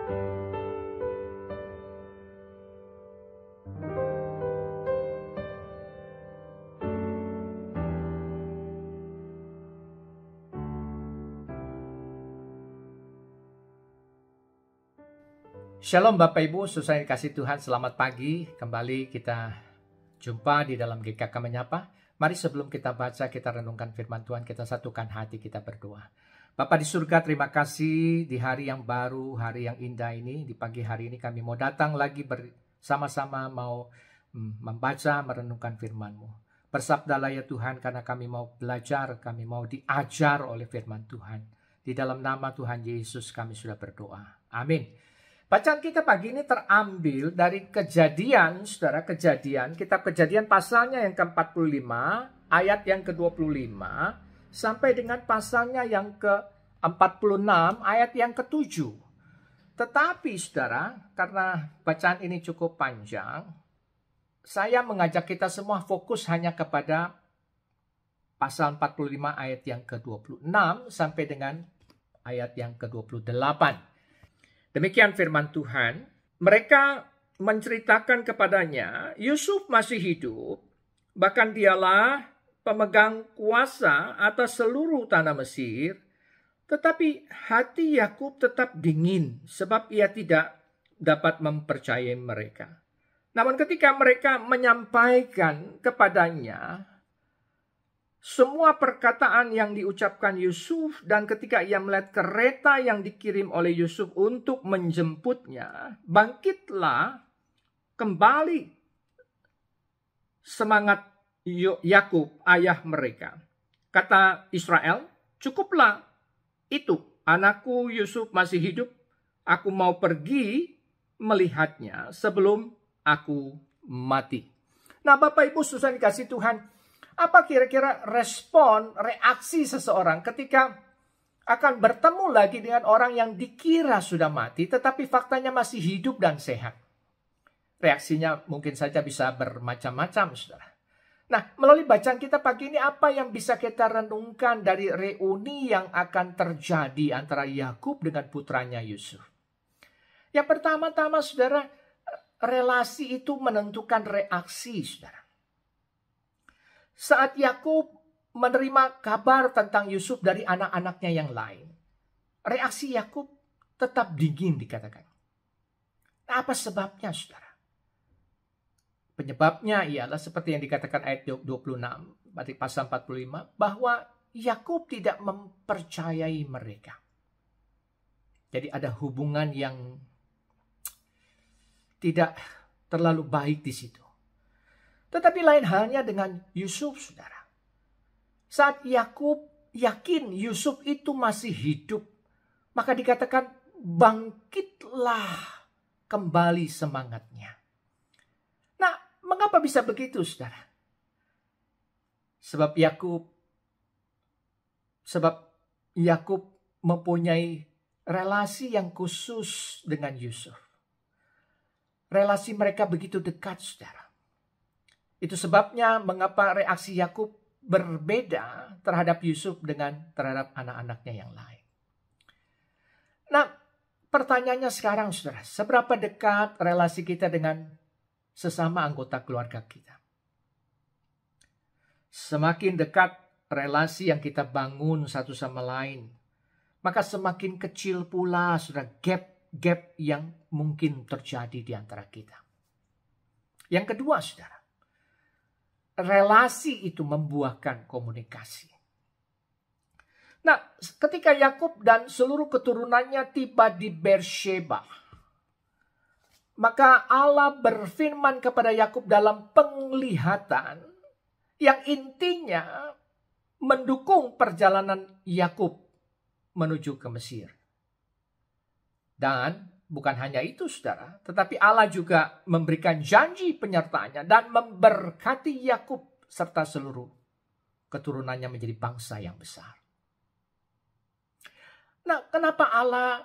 Shalom Bapak Ibu, saudara yang dikasihi Tuhan, selamat pagi. Kembali kita jumpa di dalam GKK Menyapa. Mari sebelum kita baca, kita renungkan firman Tuhan, kita satukan hati, kita berdoa. Bapa di surga, terima kasih di hari yang baru, hari yang indah ini. Di pagi hari ini kami mau datang lagi bersama-sama mau membaca, merenungkan firman-Mu. Bersabdalah ya Tuhan, karena kami mau belajar, kami mau diajar oleh firman Tuhan. Di dalam nama Tuhan Yesus kami sudah berdoa. Amin. Bacaan kita pagi ini terambil dari Kejadian, saudara, kitab Kejadian pasalnya yang ke-45, ayat yang ke-25, sampai dengan pasalnya yang ke-46, ayat yang ke-7. Tetapi, saudara, karena bacaan ini cukup panjang, saya mengajak kita semua fokus hanya kepada pasal 45 ayat yang ke-26 sampai dengan ayat yang ke-28. Demikian firman Tuhan, mereka menceritakan kepadanya, Yusuf masih hidup, bahkan dialah pemegang kuasa atas seluruh tanah Mesir, tetapi hati Yakub tetap dingin sebab ia tidak dapat mempercayai mereka. Namun ketika mereka menyampaikan kepadanya semua perkataan yang diucapkan Yusuf dan ketika ia melihat kereta yang dikirim oleh Yusuf untuk menjemputnya, bangkitlah kembali semangat Yakub ayah mereka. Kata Israel, cukuplah itu, anakku Yusuf masih hidup, aku mau pergi melihatnya sebelum aku mati. Nah Bapak Ibu saudara dikasihi Tuhan, apa kira-kira respon, reaksi seseorang ketika akan bertemu lagi dengan orang yang dikira sudah mati, tetapi faktanya masih hidup dan sehat? Reaksinya mungkin saja bisa bermacam-macam, saudara. Nah, melalui bacaan kita pagi ini, apa yang bisa kita renungkan dari reuni yang akan terjadi antara Yakub dengan putranya Yusuf? Yang pertama-tama, saudara, relasi itu menentukan reaksi, saudara. Saat Yakub menerima kabar tentang Yusuf dari anak-anaknya yang lain, reaksi Yakub tetap dingin dikatakan. Nah, apa sebabnya, saudara? Penyebabnya ialah seperti yang dikatakan ayat 26, berarti pasal 45, bahwa Yakub tidak mempercayai mereka. Jadi ada hubungan yang tidak terlalu baik di situ. Tetapi lain halnya dengan Yusuf, saudara. Saat Yakub yakin Yusuf itu masih hidup, maka dikatakan bangkitlah kembali semangatnya. Nah, mengapa bisa begitu, saudara? Sebab Yakub mempunyai relasi yang khusus dengan Yusuf. Relasi mereka begitu dekat, saudara. Itu sebabnya mengapa reaksi Yakub berbeda terhadap Yusuf terhadap anak-anaknya yang lain. Nah, pertanyaannya sekarang, saudara, seberapa dekat relasi kita dengan sesama anggota keluarga kita? Semakin dekat relasi yang kita bangun satu sama lain, maka semakin kecil pula, saudara, gap yang mungkin terjadi di antara kita. Yang kedua, saudara, relasi itu membuahkan komunikasi. Nah, ketika Yakub dan seluruh keturunannya tiba di Beersheba, maka Allah berfirman kepada Yakub dalam penglihatan yang intinya mendukung perjalanan Yakub menuju ke Mesir. Dan bukan hanya itu, saudara, tetapi Allah juga memberikan janji penyertaannya dan memberkati Yakub serta seluruh keturunannya menjadi bangsa yang besar. Nah, kenapa Allah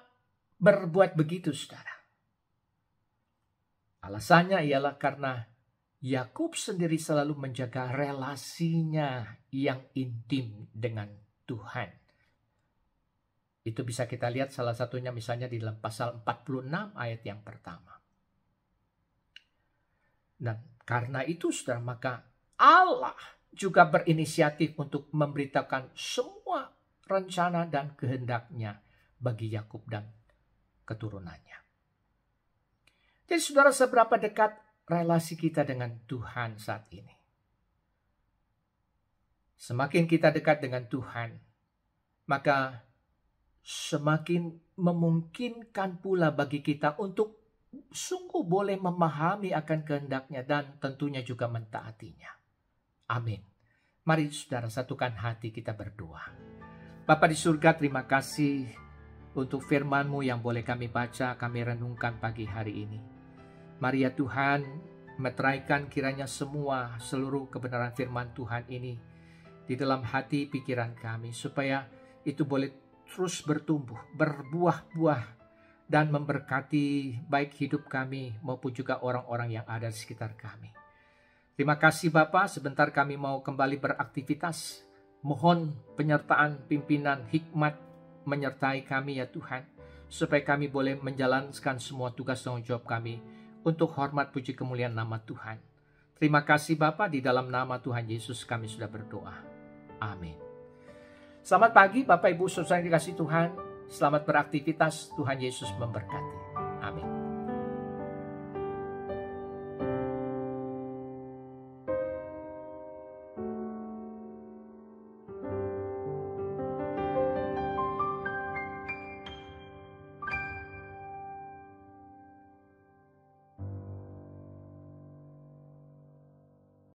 berbuat begitu, saudara? Alasannya ialah karena Yakub sendiri selalu menjaga relasinya yang intim dengan Tuhan. Itu bisa kita lihat salah satunya misalnya di dalam pasal 46 ayat yang pertama. Dan karena itu saudara, maka Allah juga berinisiatif untuk memberitakan semua rencana dan kehendaknya bagi Yakub dan keturunannya. Jadi saudara, seberapa dekat relasi kita dengan Tuhan saat ini? Semakin kita dekat dengan Tuhan, maka semakin memungkinkan pula bagi kita untuk sungguh boleh memahami akan kehendaknya dan tentunya juga mentaatinya. Amin. Mari saudara, satukan hati kita berdoa. Bapa di surga, terima kasih untuk firman-Mu yang boleh kami baca, kami renungkan pagi hari ini. Mari ya Tuhan, meteraikan kiranya seluruh kebenaran firman Tuhan ini di dalam hati pikiran kami, supaya itu boleh terus bertumbuh, berbuah-buah, dan memberkati baik hidup kami maupun juga orang-orang yang ada di sekitar kami. Terima kasih Bapa, sebentar kami mau kembali beraktivitas. Mohon penyertaan pimpinan hikmat menyertai kami ya Tuhan, supaya kami boleh menjalankan semua tugas tanggung jawab kami untuk hormat puji kemuliaan nama Tuhan. Terima kasih Bapa, di dalam nama Tuhan Yesus kami sudah berdoa. Amin. Selamat pagi Bapak Ibu Saudara yang dikasihi Tuhan. Selamat beraktivitas. Tuhan Yesus memberkati.